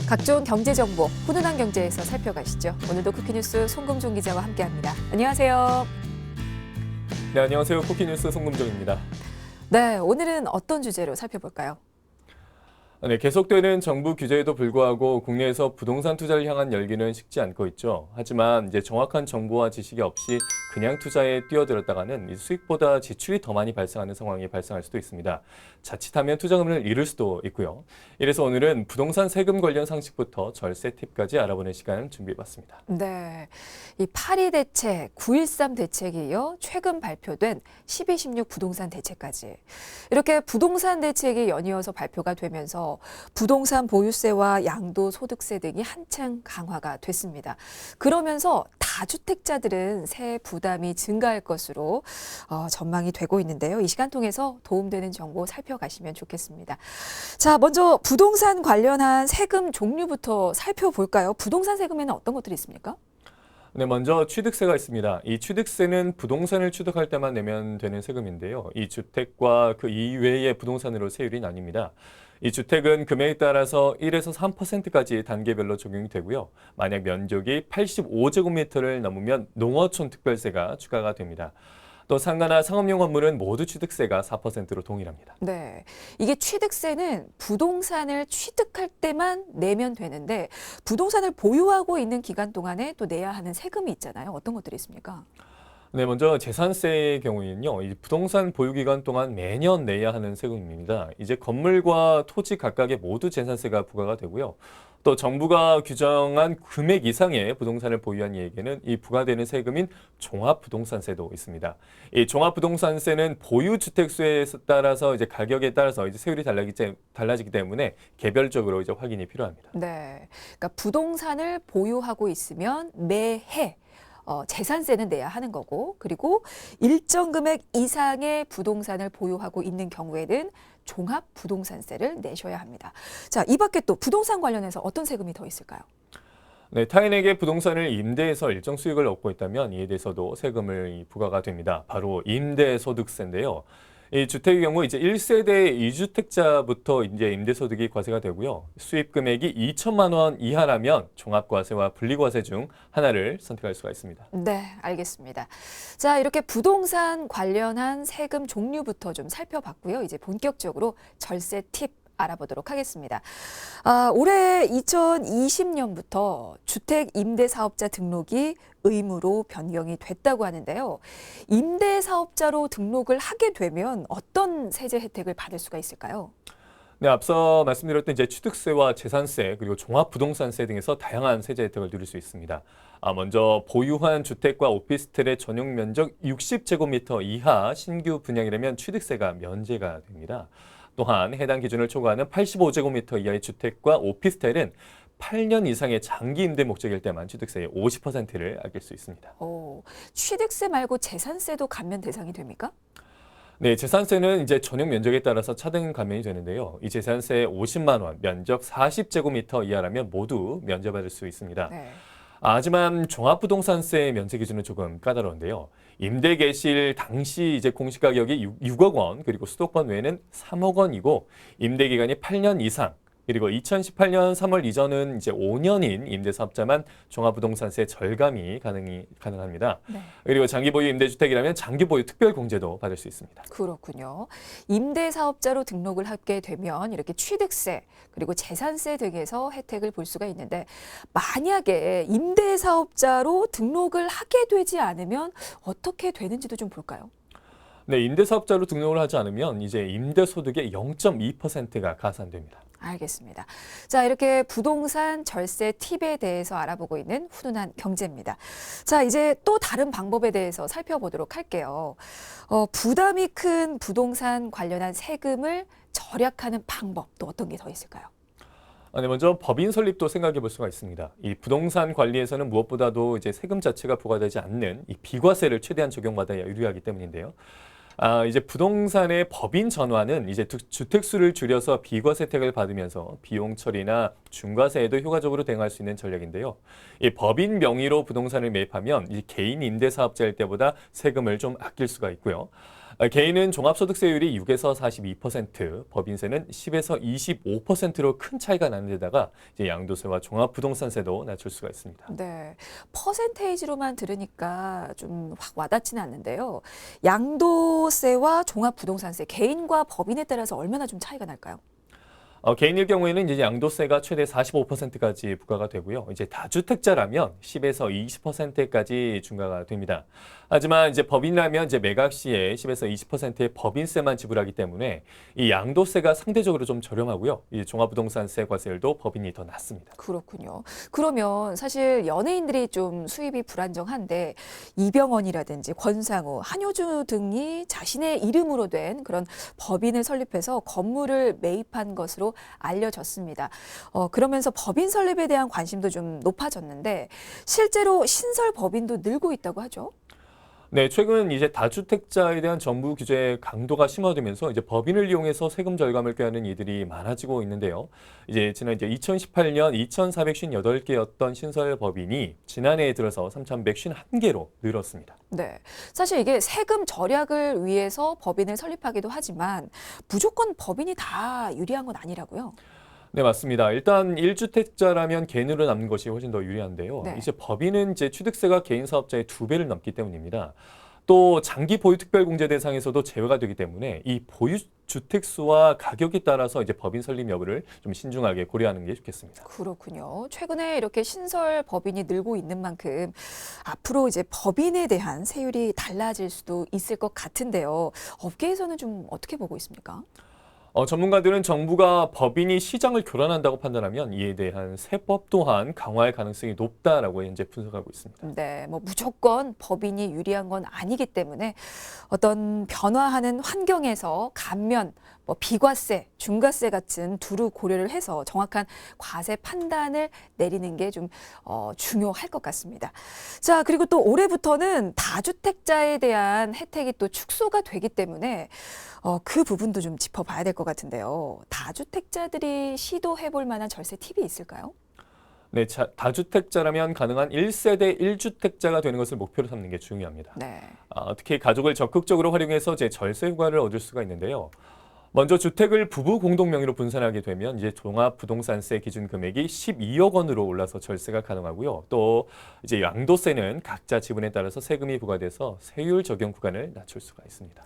각종 경제 정보 훈훈한 경제에서 살펴가시죠. 오늘도 쿠키뉴스 송금종 기자와 함께합니다. 안녕하세요. 네, 안녕하세요. 쿠키뉴스 송금종입니다. 네, 오늘은 어떤 주제로 살펴볼까요? 네, 계속되는 정부 규제에도 불구하고 국내에서 부동산 투자를 향한 열기는 식지 않고 있죠. 하지만 이제 정확한 정보와 지식이 없이 그냥 투자에 뛰어들었다가는 이 수익보다 지출이 더 많이 발생하는 상황이 발생할 수도 있습니다. 자칫하면 투자금을 잃을 수도 있고요. 이래서 오늘은 부동산 세금 관련 상식부터 절세 팁까지 알아보는 시간 준비해봤습니다. 네, 이 8.2 대책, 9.13 대책에 이어 최근 발표된 12.16 부동산 대책까지 이렇게 부동산 대책이 연이어서 발표가 되면서 부동산 보유세와 양도소득세 등이 한창 강화가 됐습니다. 그러면서 다주택자들은 세 부담이 증가할 것으로 전망이 되고 있는데요. 이 시간 통해서 도움되는 정보 살펴가시면 좋겠습니다. 자, 먼저 부동산 관련한 세금 종류부터 살펴볼까요? 부동산 세금에는 어떤 것들이 있습니까? 네, 먼저 취득세가 있습니다. 이 취득세는 부동산을 취득할 때만 내면 되는 세금인데요. 이 주택과 그 이외의 부동산으로 세율이 나뉩니다. 이 주택은 금액에 따라서 1에서 3%까지 단계별로 적용이 되고요. 만약 면적이 85제곱미터를 넘으면 농어촌 특별세가 추가가 됩니다. 또 상가나 상업용 건물은 모두 취득세가 4%로 동일합니다. 네, 이게 취득세는 부동산을 취득할 때만 내면 되는데 부동산을 보유하고 있는 기간 동안에 또 내야 하는 세금이 있잖아요. 어떤 것들이 있습니까? 네, 먼저 재산세의 경우에는요, 이 부동산 보유 기간 동안 매년 내야 하는 세금입니다. 이제 건물과 토지 각각에 모두 재산세가 부과가 되고요. 또 정부가 규정한 금액 이상의 부동산을 보유한 이에게는 이 부과되는 세금인 종합부동산세도 있습니다. 이 종합부동산세는 보유주택수에 따라서 이제 가격에 따라서 이제 세율이 달라지기 때문에 개별적으로 이제 확인이 필요합니다. 네, 그러니까 부동산을 보유하고 있으면 매해 재산세는 내야 하는 거고, 그리고 일정 금액 이상의 부동산을 보유하고 있는 경우에는 종합부동산세를 내셔야 합니다. 자, 이 밖에 또 부동산 관련해서 어떤 세금이 더 있을까요? 네, 타인에게 부동산을 임대해서 일정 수익을 얻고 있다면 이에 대해서도 세금을 부과가 됩니다. 바로 임대소득세인데요. 이 주택의 경우 이제 1세대 2주택자부터 이제 임대소득이 과세가 되고요. 수입 금액이 2천만 원 이하라면 종합과세와 분리과세 중 하나를 선택할 수가 있습니다. 네, 알겠습니다. 자, 이렇게 부동산 관련한 세금 종류부터 좀 살펴봤고요. 이제 본격적으로 절세 팁 알아보도록 하겠습니다. 올해 2020년부터 주택 임대사업자 등록이 의무로 변경이 됐다고 하는데요. 임대사업자로 등록을 하게 되면 어떤 세제 혜택을 받을 수가 있을까요? 네, 앞서 말씀드렸던 이제 취득세와 재산세 그리고 종합부동산세 등에서 다양한 세제 혜택을 누릴 수 있습니다. 먼저 보유한 주택과 오피스텔의 전용 면적 60제곱미터 이하 신규 분양이라면 취득세가 면제가 됩니다. 또한 해당 기준을 초과하는 85제곱미터 이하의 주택과 오피스텔은 8년 이상의 장기 임대 목적일 때만 취득세의 50%를 아낄 수 있습니다. 취득세 말고 재산세도 감면 대상이 됩니까? 네, 재산세는 이제 전용 면적에 따라서 차등 감면이 되는데요. 이 재산세 50만 원, 면적 40제곱미터 이하라면 모두 면제받을 수 있습니다. 네. 하지만 종합부동산세 면세 기준은 조금 까다로운데요. 임대 개시일 당시 이제 공시가격이 6억 원, 그리고 수도권 외에는 3억 원이고 임대 기간이 8년 이상, 그리고 2018년 3월 이전은 이제 5년인 임대사업자만 종합부동산세 절감이 가능합니다. 네. 그리고 장기 보유 임대주택이라면 장기 보유 특별공제도 받을 수 있습니다. 그렇군요. 임대사업자로 등록을 하게 되면 이렇게 취득세 그리고 재산세 등에서 혜택을 볼 수가 있는데 만약에 임대사업자로 등록을 하게 되지 않으면 어떻게 되는지도 좀 볼까요? 네, 임대사업자로 등록을 하지 않으면 이제 임대소득의 0.2%가 가산됩니다. 알겠습니다. 자, 이렇게 부동산 절세 팁에 대해서 알아보고 있는 훈훈한 경제입니다. 자, 이제 또 다른 방법에 대해서 살펴보도록 할게요. 부담이 큰 부동산 관련한 세금을 절약하는 방법 또 어떤 게 더 있을까요? 네, 먼저 법인 설립도 생각해 볼 수가 있습니다. 이 부동산 관리에서는 무엇보다도 이제 세금 자체가 부과되지 않는 이 비과세를 최대한 적용받아야 유리하기 때문인데요. 이제 부동산의 법인 전환은 이제 주택수를 줄여서 비과세 혜택을 받으면서 비용 처리나 중과세에도 효과적으로 대응할 수 있는 전략인데요. 이 법인 명의로 부동산을 매입하면 이 개인 임대사업자일 때보다 세금을 좀 아낄 수가 있고요. 개인은 종합소득세율이 6에서 42%, 법인세는 10에서 25%로 큰 차이가 나는 데다가 이제 양도세와 종합부동산세도 낮출 수가 있습니다. 네, 퍼센테이지로만 들으니까 좀 확 와닿지는 않는데요. 양도세와 종합부동산세, 개인과 법인에 따라서 얼마나 좀 차이가 날까요? 개인일 경우에는 이제 양도세가 최대 45%까지 부과가 되고요. 이제 다주택자라면 10에서 20%까지 중과가 됩니다. 하지만 이제 법인이라면 이제 매각 시에 10에서 20%의 법인세만 지불하기 때문에 이 양도세가 상대적으로 좀 저렴하고요. 이 종합부동산세 과세율도 법인이 더 낮습니다. 그렇군요. 그러면 사실 연예인들이 좀 수입이 불안정한데 이병헌이라든지 권상우, 한효주 등이 자신의 이름으로 된 그런 법인을 설립해서 건물을 매입한 것으로 알려졌습니다. 그러면서 법인 설립에 대한 관심도 좀 높아졌는데 실제로 신설 법인도 늘고 있다고 하죠. 네, 최근 이제 다주택자에 대한 정부 규제 강도가 심화되면서 이제 법인을 이용해서 세금 절감을 꾀하는 이들이 많아지고 있는데요. 지난 2018년 2,458개였던 신설 법인이 지난해에 들어서 3,151개로 늘었습니다. 네. 사실 이게 세금 절약을 위해서 법인을 설립하기도 하지만 무조건 법인이 다 유리한 건 아니라고요. 네, 맞습니다. 일단 1주택자라면 개인으로 남는 것이 훨씬 더 유리한데요. 네. 이제 법인은 이제 취득세가 개인 사업자의 2배를 넘기 때문입니다. 또 장기 보유 특별공제 대상에서도 제외가 되기 때문에 이 보유 주택 수와 가격에 따라서 이제 법인 설립 여부를 좀 신중하게 고려하는 게 좋겠습니다. 그렇군요. 최근에 이렇게 신설 법인이 늘고 있는 만큼 앞으로 이제 법인에 대한 세율이 달라질 수도 있을 것 같은데요. 업계에서는 좀 어떻게 보고 있습니까? 전문가들은 정부가 법인이 시장을 교란한다고 판단하면 이에 대한 세법 또한 강화할 가능성이 높다라고 현재 분석하고 있습니다. 네, 뭐 무조건 법인이 유리한 건 아니기 때문에 어떤 변화하는 환경에서 감면, 뭐 비과세, 중과세 같은 두루 고려를 해서 정확한 과세 판단을 내리는 게 좀 중요할 것 같습니다. 자, 그리고 또 올해부터는 다주택자에 대한 혜택이 또 축소가 되기 때문에 그 부분도 좀 짚어봐야 될 것 같은데요. 다주택자들이 시도해볼 만한 절세 팁이 있을까요? 네, 다주택자라면 가능한 1세대 1주택자가 되는 것을 목표로 삼는 게 중요합니다. 네. 특히 가족을 적극적으로 활용해서 제 절세 효과를 얻을 수가 있는데요. 먼저 주택을 부부 공동 명의로 분산하게 되면 이제 종합부동산세 기준 금액이 12억 원으로 올라서 절세가 가능하고요. 또 이제 양도세는 각자 지분에 따라서 세금이 부과돼서 세율 적용 구간을 낮출 수가 있습니다.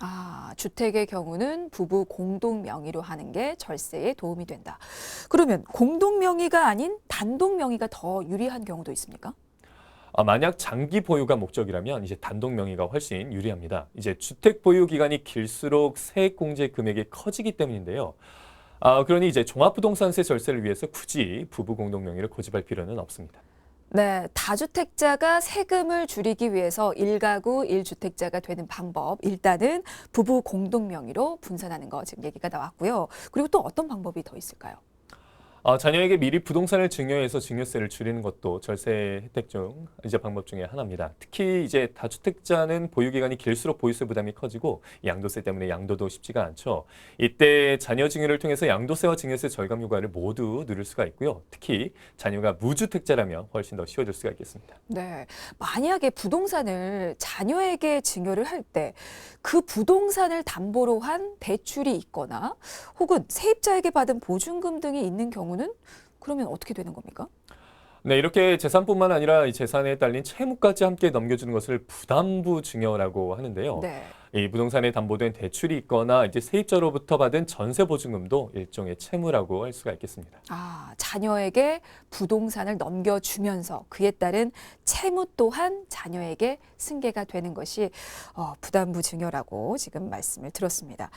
주택의 경우는 부부 공동 명의로 하는 게 절세에 도움이 된다. 그러면 공동 명의가 아닌 단독 명의가 더 유리한 경우도 있습니까? 만약 장기 보유가 목적이라면 이제 단독 명의가 훨씬 유리합니다. 이제 주택 보유 기간이 길수록 세액 공제 금액이 커지기 때문인데요. 그러니 이제 종합부동산세 절세를 위해서 굳이 부부 공동 명의를 고집할 필요는 없습니다. 네, 다주택자가 세금을 줄이기 위해서 1가구 1주택자가 되는 방법. 일단은 부부 공동 명의로 분산하는 거 지금 얘기가 나왔고요. 그리고 또 어떤 방법이 더 있을까요? 자녀에게 미리 부동산을 증여해서 증여세를 줄이는 것도 절세 혜택 중 이제 방법 중에 하나입니다. 특히 이제 다주택자는 보유 기간이 길수록 보유세 부담이 커지고 양도세 때문에 양도도 쉽지가 않죠. 이때 자녀 증여를 통해서 양도세와 증여세 절감 효과를 모두 누릴 수가 있고요. 특히 자녀가 무주택자라면 훨씬 더 쉬워질 수가 있겠습니다. 네, 만약에 부동산을 자녀에게 증여를 할 때 그 부동산을 담보로 한 대출이 있거나 혹은 세입자에게 받은 보증금 등이 있는 경우는 그러면 어떻게 되는 겁니까? 네, 이렇게 재산뿐만 아니라 이 재산에 딸린 채무까지 함께 넘겨주는 것을 부담부 증여라고 하는데요. 네. 이 부동산에 담보된 대출이 있거나 이제 세입자로부터 받은 전세 보증금도 일종의 채무라고 할 수가 있겠습니다. 자녀에게 부동산을 넘겨주면서 그에 따른 채무 또한 자녀에게 승계가 되는 것이 부담부 증여라고 지금 말씀을 들었습니다.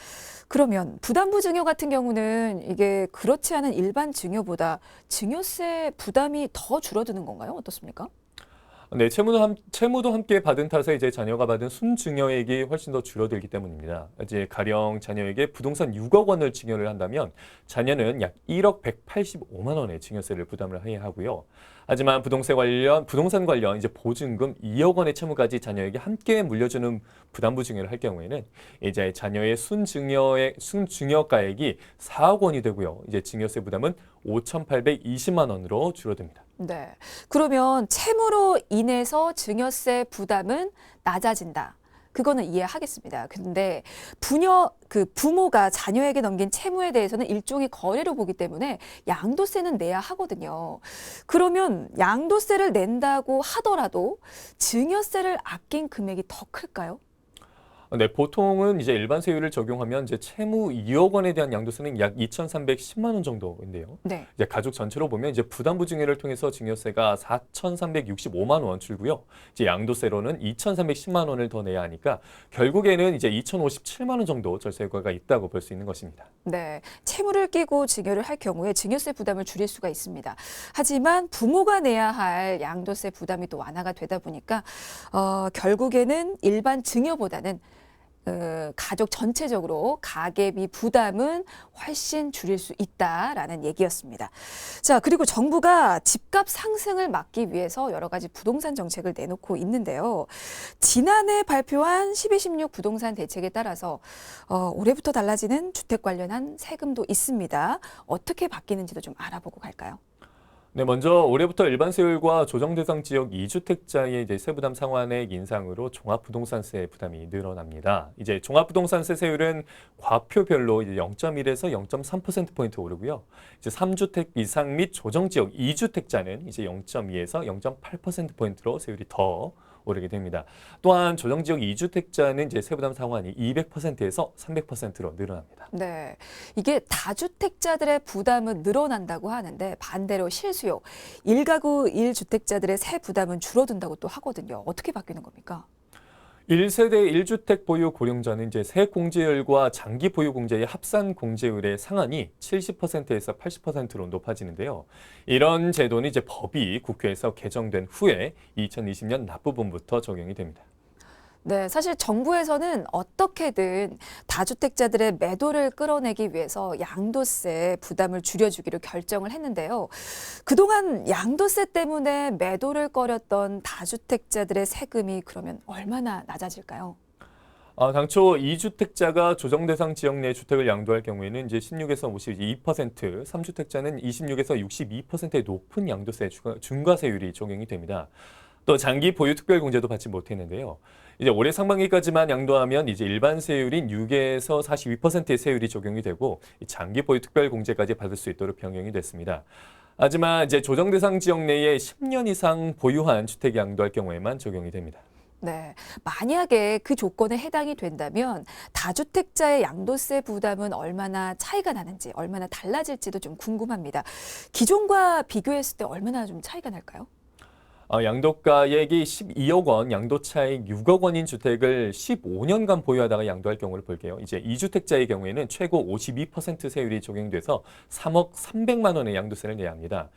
그러면 부담부 증여 같은 경우는 이게 그렇지 않은 일반 증여보다 증여세 부담이 더 줄어드는 건가요? 어떻습니까? 네, 채무도 함께 받은 탓에 이제 자녀가 받은 순증여액이 훨씬 더 줄어들기 때문입니다. 이제 가령 자녀에게 부동산 6억 원을 증여를 한다면 자녀는 약 1억 185만 원의 증여세를 부담을 해야 하고요. 하지만 부동산 관련 이제 보증금 2억 원의 채무까지 자녀에게 함께 물려주는 부담부 증여를 할 경우에는 이제 자녀의 순증여가액이 4억 원이 되고요. 이제 증여세 부담은 5,820만 원으로 줄어듭니다. 네. 그러면 채무로 인해서 증여세 부담은 낮아진다. 그거는 이해하겠습니다. 근데 부모가 자녀에게 넘긴 채무에 대해서는 일종의 거래로 보기 때문에 양도세는 내야 하거든요. 그러면 양도세를 낸다고 하더라도 증여세를 아낀 금액이 더 클까요? 네, 보통은 이제 일반 세율을 적용하면 이제 채무 2억 원에 대한 양도세는 약 2,310만 원 정도인데요. 네. 이제 가족 전체로 보면 이제 부담부 증여를 통해서 증여세가 4,365만 원 줄고요. 이제 양도세로는 2,310만 원을 더 내야 하니까 결국에는 이제 2,057만 원 정도 절세 효과가 있다고 볼 수 있는 것입니다. 네, 채무를 끼고 증여를 할 경우에 증여세 부담을 줄일 수가 있습니다. 하지만 부모가 내야 할 양도세 부담이 또 완화가 되다 보니까 결국에는 일반 증여보다는 가족 전체적으로 가계비 부담은 훨씬 줄일 수 있다라는 얘기였습니다. 자, 그리고 정부가 집값 상승을 막기 위해서 여러 가지 부동산 정책을 내놓고 있는데요. 지난해 발표한 12.16 부동산 대책에 따라서 올해부터 달라지는 주택 관련한 세금도 있습니다. 어떻게 바뀌는지도 좀 알아보고 갈까요? 네, 먼저 올해부터 일반 세율과 조정 대상 지역 2주택자의 이제 세부담 상환액 인상으로 종합부동산세 부담이 늘어납니다. 이제 종합부동산세 세율은 과표별로 이제 0.1에서 0.3%포인트 오르고요. 이제 3주택 이상 및 조정 지역 2주택자는 이제 0.2에서 0.8%포인트로 세율이 더 오르게 됩니다. 또한 조정 지역 2주택자는 이제 세부담 상환이 200%에서 300%로 늘어납니다. 네, 이게 다주택자들의 부담은 늘어난다고 하는데 반대로 실수요, 1가구 1주택자들의 세 부담은 줄어든다고 또 하거든요. 어떻게 바뀌는 겁니까? 1세대 1주택 보유 고령자는 이제 세액 공제율과 장기 보유 공제의 합산 공제율의 상한이 70%에서 80%로 높아지는데요. 이런 제도는 이제 법이 국회에서 개정된 후에 2020년 납부분부터 적용이 됩니다. 네, 사실 정부에서는 어떻게든 다주택자들의 매도를 끌어내기 위해서 양도세 부담을 줄여주기로 결정을 했는데요. 그동안 양도세 때문에 매도를 꺼렸던 다주택자들의 세금이 그러면 얼마나 낮아질까요? 당초 2주택자가 조정 대상 지역 내 주택을 양도할 경우에는 이제 16에서 52%, 3주택자는 26에서 62%의 높은 양도세 중과세율이 적용이 됩니다. 또 장기 보유 특별공제도 받지 못했는데요. 이제 올해 상반기까지만 양도하면 이제 일반 세율인 6에서 42%의 세율이 적용이 되고 장기 보유 특별공제까지 받을 수 있도록 변경이 됐습니다. 하지만 이제 조정 대상 지역 내에 10년 이상 보유한 주택 양도할 경우에만 적용이 됩니다. 네, 만약에 그 조건에 해당이 된다면 다주택자의 양도세 부담은 얼마나 차이가 나는지, 얼마나 달라질지도 좀 궁금합니다. 기존과 비교했을 때 얼마나 좀 차이가 날까요? 양도가액이 12억 원, 양도 차익 6억 원인 주택을 15년간 보유하다가 양도할 경우를 볼게요. 이제 2주택자의 경우에는 최고 52% 세율이 적용돼서 3억 300만 원의 양도세를 내야 합니다.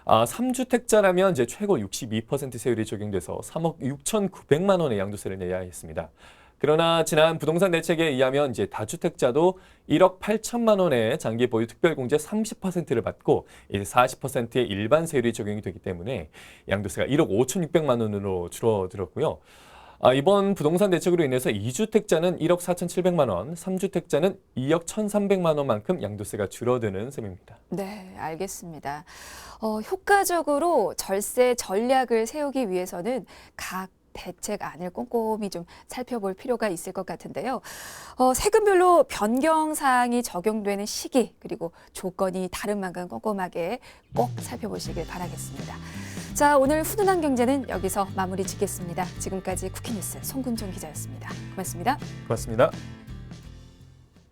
3주택자라면 이제 최고 62% 세율이 적용돼서 3억 6,900만 원의 양도세를 내야 했습니다. 그러나 지난 부동산 대책에 의하면 이제 다주택자도 1억 8천만 원의 장기 보유 특별공제 30%를 받고 이제 40%의 일반 세율이 적용이 되기 때문에 양도세가 1억 5,600만 원으로 줄어들었고요. 이번 부동산 대책으로 인해서 2주택자는 1억 4,700만 원, 3주택자는 2억 1,300만 원만큼 양도세가 줄어드는 셈입니다. 네, 알겠습니다. 효과적으로 절세 전략을 세우기 위해서는 각 대책안을 꼼꼼히 좀 살펴볼 필요가 있을 것 같은데요. 세금별로 변경 사항이 적용되는 시기 그리고 조건이 다른 만큼 꼼꼼하게 꼭 살펴보시길 바라겠습니다. 자, 오늘 훈훈한 경제는 여기서 마무리 짓겠습니다. 지금까지 쿠키뉴스 송근종 기자였습니다. 고맙습니다. 고맙습니다.